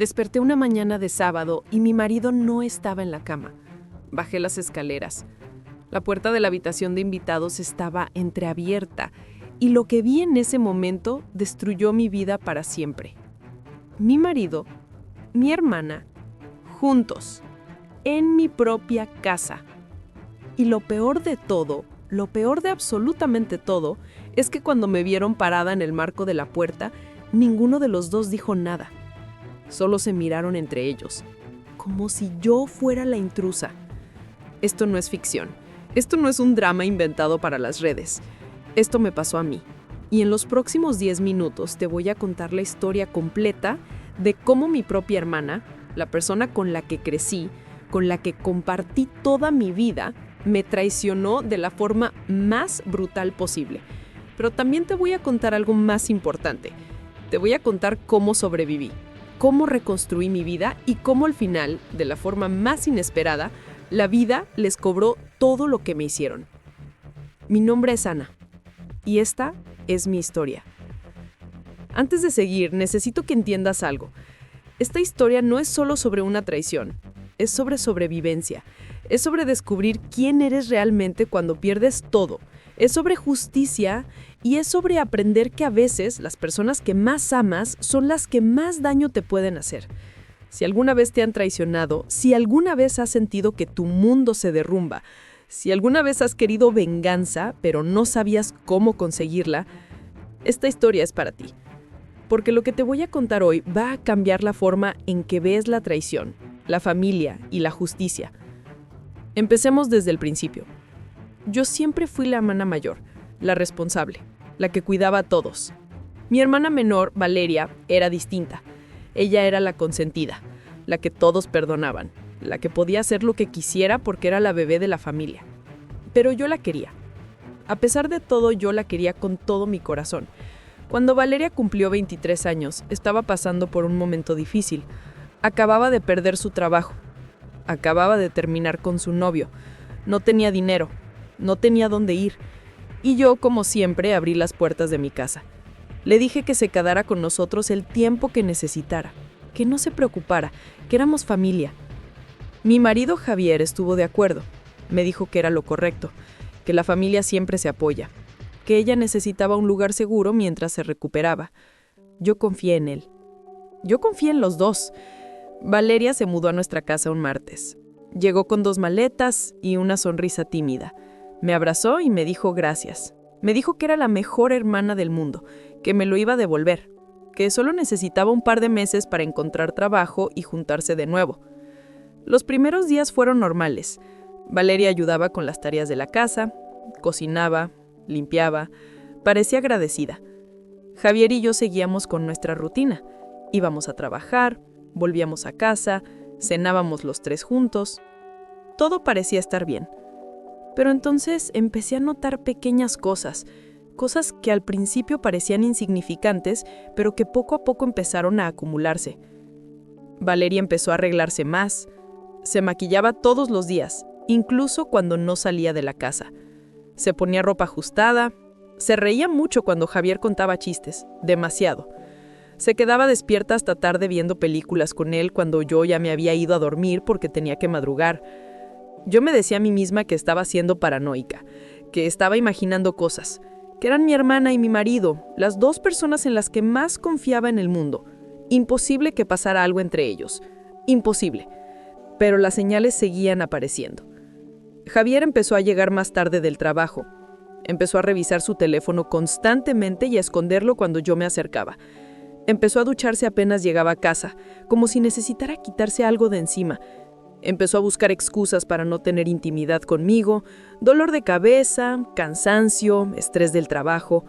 Desperté una mañana de sábado y mi marido no estaba en la cama. Bajé las escaleras. La puerta de la habitación de invitados estaba entreabierta y lo que vi en ese momento destruyó mi vida para siempre. Mi marido, mi hermana, juntos, en mi propia casa. Y lo peor de todo, lo peor de absolutamente todo, es que cuando me vieron parada en el marco de la puerta, ninguno de los dos dijo nada. Solo se miraron entre ellos, como si yo fuera la intrusa. Esto no es ficción. Esto no es un drama inventado para las redes. Esto me pasó a mí. Y en los próximos 10 minutos te voy a contar la historia completa de cómo mi propia hermana, la persona con la que crecí, con la que compartí toda mi vida, me traicionó de la forma más brutal posible. Pero también te voy a contar algo más importante. Te voy a contar cómo sobreviví, cómo reconstruí mi vida y cómo al final, de la forma más inesperada, la vida les cobró todo lo que me hicieron. Mi nombre es Ana y esta es mi historia. Antes de seguir, necesito que entiendas algo. Esta historia no es solo sobre una traición, es sobre sobrevivencia, es sobre descubrir quién eres realmente cuando pierdes todo, es sobre justicia y es sobre aprender que a veces las personas que más amas son las que más daño te pueden hacer. Si alguna vez te han traicionado, si alguna vez has sentido que tu mundo se derrumba, si alguna vez has querido venganza, pero no sabías cómo conseguirla, esta historia es para ti. Porque lo que te voy a contar hoy va a cambiar la forma en que ves la traición, la familia y la justicia. Empecemos desde el principio. Yo siempre fui la hermana mayor, la responsable, la que cuidaba a todos. Mi hermana menor, Valeria, era distinta. Ella era la consentida, la que todos perdonaban, la que podía hacer lo que quisiera porque era la bebé de la familia. Pero yo la quería. A pesar de todo, yo la quería con todo mi corazón. Cuando Valeria cumplió 23 años, estaba pasando por un momento difícil. Acababa de perder su trabajo. Acababa de terminar con su novio. No tenía dinero. No tenía dónde ir. Y yo, como siempre, abrí las puertas de mi casa. Le dije que se quedara con nosotros el tiempo que necesitara, que no se preocupara, que éramos familia. Mi marido Javier estuvo de acuerdo. Me dijo que era lo correcto, que la familia siempre se apoya, que ella necesitaba un lugar seguro mientras se recuperaba. Yo confié en él. Yo confié en los dos. Valeria se mudó a nuestra casa un martes. Llegó con 2 maletas y una sonrisa tímida. Me abrazó y me dijo gracias. Me dijo que era la mejor hermana del mundo, que me lo iba a devolver, que solo necesitaba un par de meses para encontrar trabajo y juntarse de nuevo. Los primeros días fueron normales. Valeria ayudaba con las tareas de la casa, cocinaba, limpiaba, parecía agradecida. Javier y yo seguíamos con nuestra rutina. Íbamos a trabajar, volvíamos a casa, cenábamos los 3 juntos. Todo parecía estar bien. Pero entonces empecé a notar pequeñas cosas que al principio parecían insignificantes, pero que poco a poco empezaron a acumularse. Valeria empezó a arreglarse más, se maquillaba todos los días, incluso cuando no salía de la casa. Se ponía ropa ajustada, se reía mucho cuando Javier contaba chistes, demasiado. Se quedaba despierta hasta tarde viendo películas con él cuando yo ya me había ido a dormir porque tenía que madrugar. Yo me decía a mí misma que estaba siendo paranoica, que estaba imaginando cosas, que eran mi hermana y mi marido, las 2 personas en las que más confiaba en el mundo. Imposible que pasara algo entre ellos. Imposible. Pero las señales seguían apareciendo. Javier empezó a llegar más tarde del trabajo. Empezó a revisar su teléfono constantemente y a esconderlo cuando yo me acercaba. Empezó a ducharse apenas llegaba a casa, como si necesitara quitarse algo de encima. Empezó a buscar excusas para no tener intimidad conmigo, dolor de cabeza, cansancio, estrés del trabajo.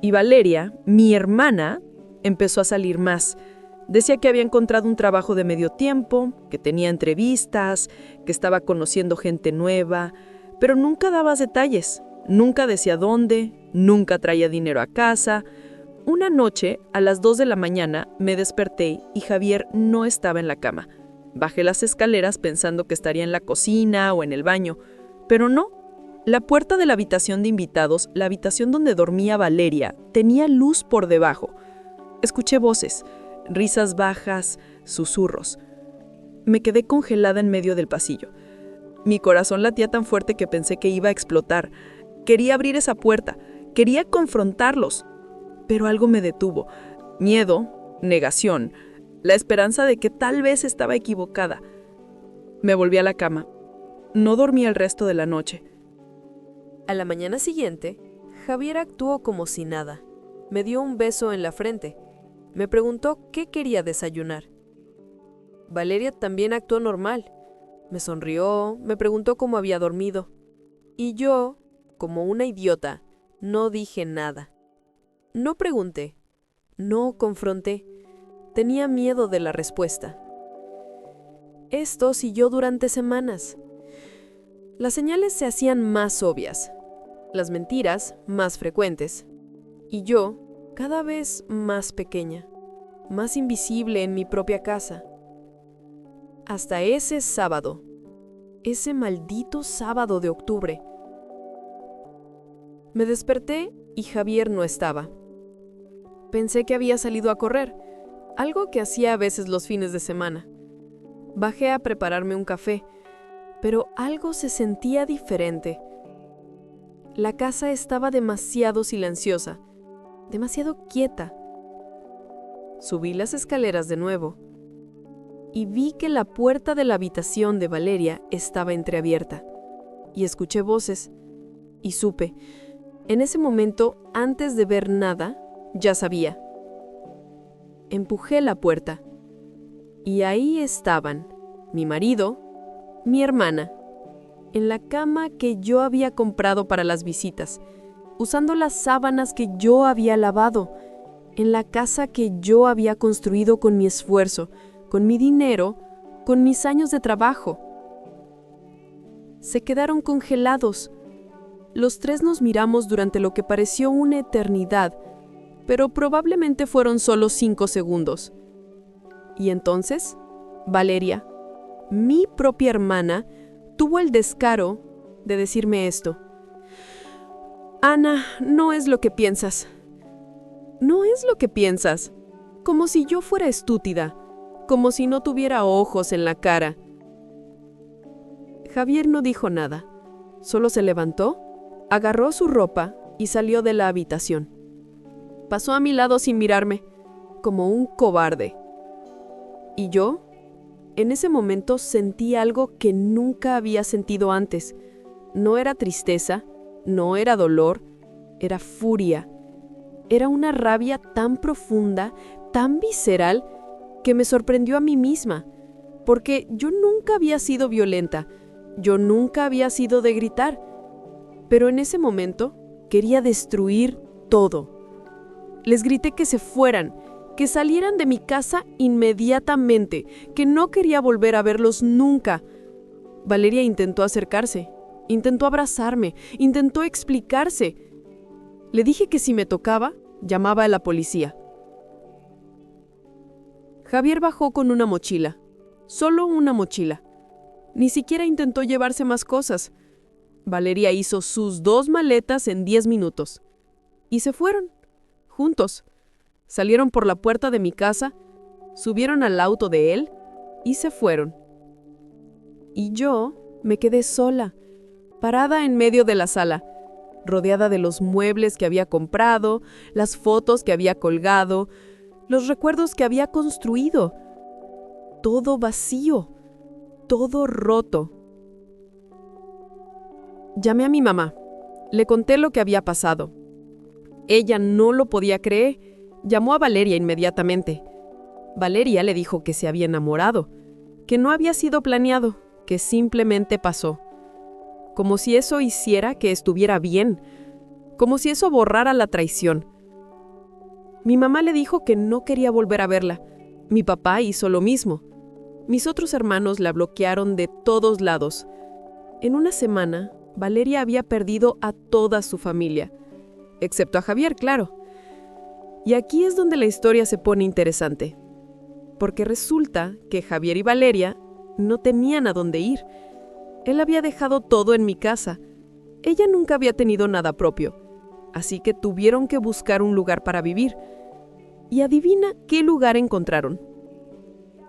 Y Valeria, mi hermana, empezó a salir más. Decía que había encontrado un trabajo de medio tiempo, que tenía entrevistas, que estaba conociendo gente nueva, pero nunca daba detalles, nunca decía dónde, nunca traía dinero a casa. Una noche, a las 2 de la mañana, me desperté y Javier no estaba en la cama. Bajé las escaleras pensando que estaría en la cocina o en el baño, pero no. La puerta de la habitación de invitados, la habitación donde dormía Valeria, tenía luz por debajo. Escuché voces, risas bajas, susurros. Me quedé congelada en medio del pasillo. Mi corazón latía tan fuerte que pensé que iba a explotar. Quería abrir esa puerta, quería confrontarlos, pero algo me detuvo. Miedo, negación, la esperanza de que tal vez estaba equivocada. Me volví a la cama. No dormí el resto de la noche. A la mañana siguiente, Javier actuó como si nada. Me dio un beso en la frente. Me preguntó qué quería desayunar. Valeria también actuó normal. Me sonrió, me preguntó cómo había dormido. Y yo, como una idiota, no dije nada. No pregunté, no confronté. Tenía miedo de la respuesta. Esto siguió durante semanas. Las señales se hacían más obvias, las mentiras más frecuentes, y yo cada vez más pequeña, más invisible en mi propia casa. Hasta ese sábado, ese maldito sábado de octubre. Me desperté y Javier no estaba. Pensé que había salido a correr, algo que hacía a veces los fines de semana. Bajé a prepararme un café, pero algo se sentía diferente. La casa estaba demasiado silenciosa, demasiado quieta. Subí las escaleras de nuevo y vi que la puerta de la habitación de Valeria estaba entreabierta. Y escuché voces y supe. En ese momento, antes de ver nada, ya sabía. Empujé la puerta y ahí estaban mi marido, mi hermana, en la cama que yo había comprado para las visitas, usando las sábanas que yo había lavado, en la casa que yo había construido con mi esfuerzo, con mi dinero, con mis años de trabajo. Se quedaron congelados. Los tres nos miramos durante lo que pareció una eternidad, pero probablemente fueron solo 5 segundos. Y entonces, Valeria, mi propia hermana, tuvo el descaro de decirme esto. Ana, no es lo que piensas. No es lo que piensas. Como si yo fuera estúpida, como si no tuviera ojos en la cara. Javier no dijo nada, solo se levantó, agarró su ropa y salió de la habitación. Pasó a mi lado sin mirarme, como un cobarde. Y yo, en ese momento, sentí algo que nunca había sentido antes. No era tristeza, no era dolor, era furia. Era una rabia tan profunda, tan visceral, que me sorprendió a mí misma, porque yo nunca había sido violenta, yo nunca había sido de gritar, pero en ese momento quería destruir todo. Les grité que se fueran, que salieran de mi casa inmediatamente, que no quería volver a verlos nunca. Valeria intentó acercarse, intentó abrazarme, intentó explicarse. Le dije que si me tocaba, llamaba a la policía. Javier bajó con una mochila, solo una mochila. Ni siquiera intentó llevarse más cosas. Valeria hizo sus 2 maletas en 10 minutos. Y se fueron, juntos. Salieron por la puerta de mi casa, subieron al auto de él y se fueron. Y yo me quedé sola, parada en medio de la sala, rodeada de los muebles que había comprado, las fotos que había colgado, los recuerdos que había construido. Todo vacío, todo roto. Llamé a mi mamá. Le conté lo que había pasado. Ella no lo podía creer. Llamó a Valeria inmediatamente. Valeria le dijo que se había enamorado, que no había sido planeado, que simplemente pasó. Como si eso hiciera que estuviera bien, como si eso borrara la traición. Mi mamá le dijo que no quería volver a verla. Mi papá hizo lo mismo. Mis otros hermanos la bloquearon de todos lados. En una semana, Valeria había perdido a toda su familia, excepto a Javier, claro. Y aquí es donde la historia se pone interesante, porque resulta que Javier y Valeria no tenían a dónde ir. Él había dejado todo en mi casa. Ella nunca había tenido nada propio, así que tuvieron que buscar un lugar para vivir. Y adivina qué lugar encontraron.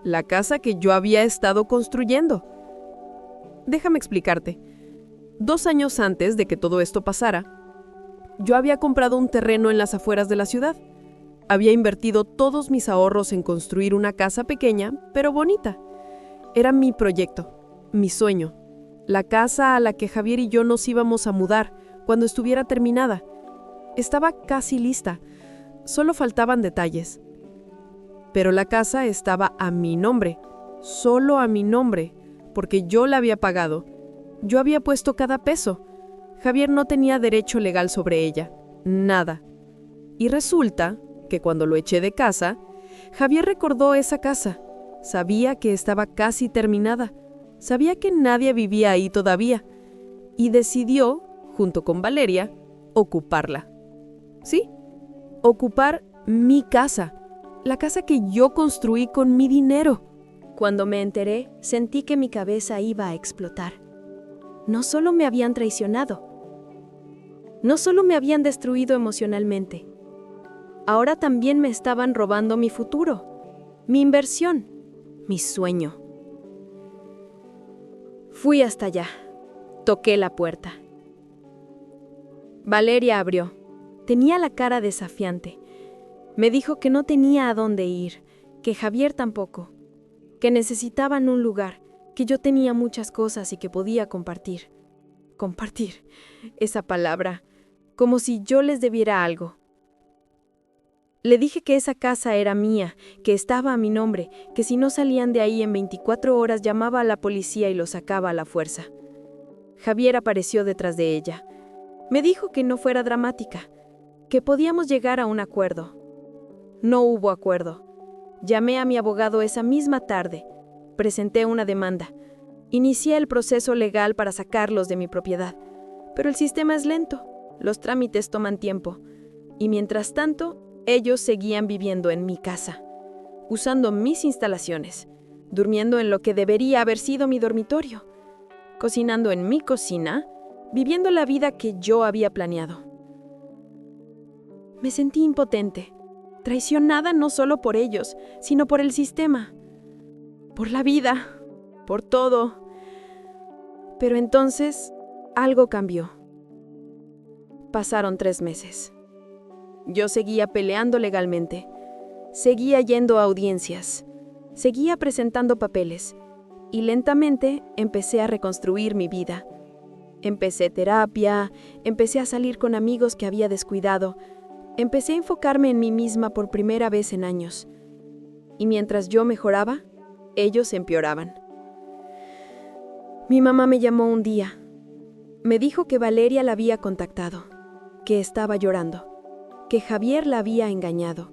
la casa que yo había estado construyendo. Déjame explicarte. 2 años antes de que todo esto pasara, yo había comprado un terreno en las afueras de la ciudad. Había invertido todos mis ahorros en construir una casa pequeña, pero bonita. Era mi proyecto, mi sueño, la casa a la que Javier y yo nos íbamos a mudar cuando estuviera terminada. Estaba casi lista, solo faltaban detalles. Pero la casa estaba a mi nombre, solo a mi nombre, porque yo la había pagado. Yo había puesto cada peso. Javier no tenía derecho legal sobre ella, nada. Y resulta que cuando lo eché de casa, Javier recordó esa casa. Sabía que estaba casi terminada. Sabía que nadie vivía ahí todavía. Y decidió, junto con Valeria, ocuparla. Sí, ocupar mi casa. La casa que yo construí con mi dinero. Cuando me enteré, sentí que mi cabeza iba a explotar. No solo me habían traicionado, no solo me habían destruido emocionalmente, ahora también me estaban robando mi futuro, mi inversión, mi sueño. Fui hasta allá, toqué la puerta. Valeria abrió. Tenía la cara desafiante. Me dijo que no tenía a dónde ir, que Javier tampoco, que necesitaban un lugar, que yo tenía muchas cosas y que podía compartir. Compartir, esa palabra, como si yo les debiera algo. Le dije que esa casa era mía, que estaba a mi nombre, que si no salían de ahí en 24 horas llamaba a la policía y los sacaba a la fuerza. Javier apareció detrás de ella. Me dijo que no fuera dramática, que podíamos llegar a un acuerdo. No hubo acuerdo. Llamé a mi abogado esa misma tarde. Presenté una demanda. Inicié el proceso legal para sacarlos de mi propiedad. Pero el sistema es lento. Los trámites toman tiempo. Y mientras tanto, ellos seguían viviendo en mi casa, usando mis instalaciones, durmiendo en lo que debería haber sido mi dormitorio, cocinando en mi cocina, viviendo la vida que yo había planeado. Me sentí impotente, traicionada no solo por ellos, sino por el sistema, por la vida, por todo. Pero entonces, algo cambió. Pasaron 3 meses. Yo seguía peleando legalmente, seguía yendo a audiencias, seguía presentando papeles y lentamente empecé a reconstruir mi vida. Empecé terapia, empecé a salir con amigos que había descuidado, empecé a enfocarme en mí misma por primera vez en años. Y mientras yo mejoraba, ellos empeoraban. Mi mamá me llamó un día. Me dijo que Valeria la había contactado, que estaba llorando, que Javier la había engañado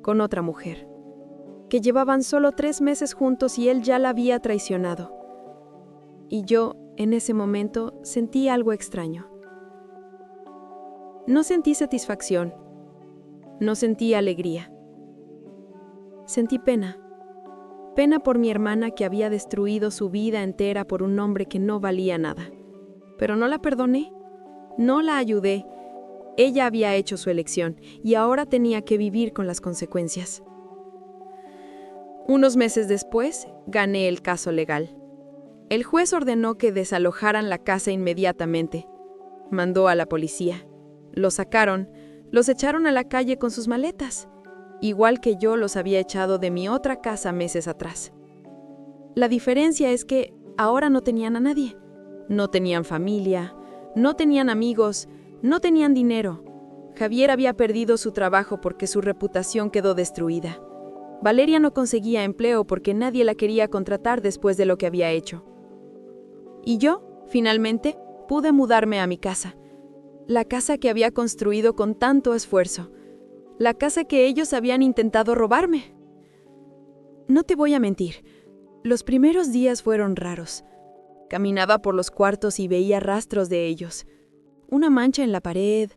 con otra mujer, que llevaban solo 3 meses juntos y él ya la había traicionado. Y yo, en ese momento, sentí algo extraño. No sentí satisfacción, no sentí alegría. Sentí pena. Pena por mi hermana que había destruido su vida entera por un hombre que no valía nada. Pero no la perdoné, no la ayudé. Ella había hecho su elección y ahora tenía que vivir con las consecuencias. Unos meses después, gané el caso legal. El juez ordenó que desalojaran la casa inmediatamente. Mandó a la policía. Los sacaron, los echaron a la calle con sus maletas, igual que yo los había echado de mi otra casa meses atrás. La diferencia es que ahora no tenían a nadie. No tenían familia, no tenían amigos, no tenían dinero. Javier había perdido su trabajo porque su reputación quedó destruida. Valeria no conseguía empleo porque nadie la quería contratar después de lo que había hecho. Y yo, finalmente, pude mudarme a mi casa. La casa que había construido con tanto esfuerzo. La casa que ellos habían intentado robarme. No te voy a mentir, los primeros días fueron raros. Caminaba por los cuartos y veía rastros de ellos. Una mancha en la pared,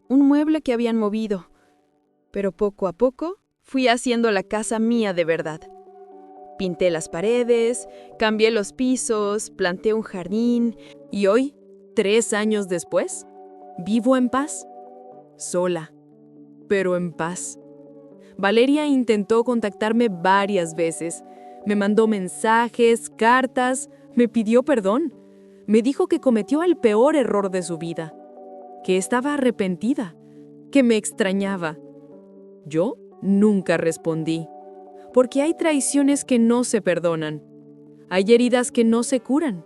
un mueble que habían movido. Pero poco a poco fui haciendo la casa mía de verdad. Pinté las paredes, cambié los pisos, planté un jardín y hoy, 3 años después, vivo en paz. Sola, pero en paz. Valeria intentó contactarme varias veces, Me mandó mensajes, cartas, me pidió perdón. Me dijo que cometió el peor error de su vida, que estaba arrepentida, que me extrañaba. Yo nunca respondí, porque hay traiciones que no se perdonan, hay heridas que no se curan,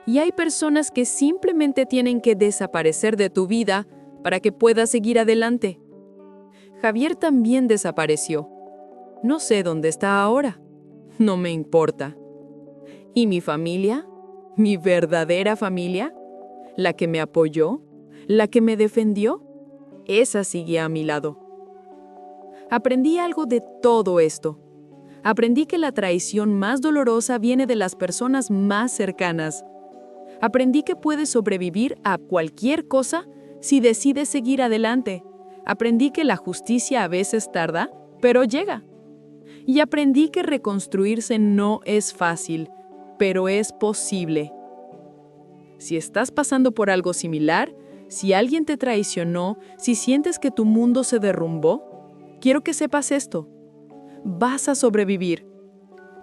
y hay personas que simplemente tienen que desaparecer de tu vida para que puedas seguir adelante. Javier también desapareció. No sé dónde está ahora. No me importa. ¿Y mi familia? ¿Mi verdadera familia? ¿La que me apoyó? ¿La que me defendió? Esa sigue a mi lado. Aprendí algo de todo esto. Aprendí que la traición más dolorosa viene de las personas más cercanas. Aprendí que puedes sobrevivir a cualquier cosa si decides seguir adelante. Aprendí que la justicia a veces tarda, pero llega. Y aprendí que reconstruirse no es fácil, pero es posible. Si estás pasando por algo similar, si alguien te traicionó, si sientes que tu mundo se derrumbó, quiero que sepas esto. Vas a sobrevivir.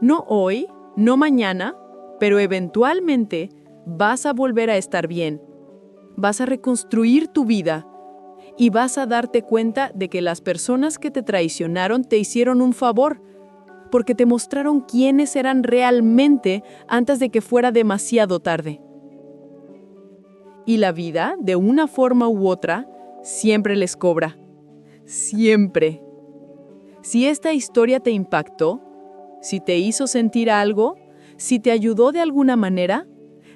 No hoy, no mañana, pero eventualmente vas a volver a estar bien. Vas a reconstruir tu vida y vas a darte cuenta de que las personas que te traicionaron te hicieron un favor, porque te mostraron quiénes eran realmente antes de que fuera demasiado tarde. Y la vida, de una forma u otra, siempre les cobra. Siempre. Si esta historia te impactó, si te hizo sentir algo, si te ayudó de alguna manera,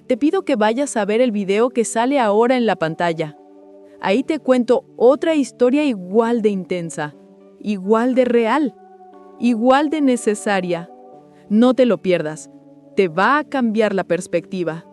te pido que vayas a ver el video que sale ahora en la pantalla. Ahí te cuento otra historia igual de intensa, igual de real, igual de necesaria. No te lo pierdas, te va a cambiar la perspectiva.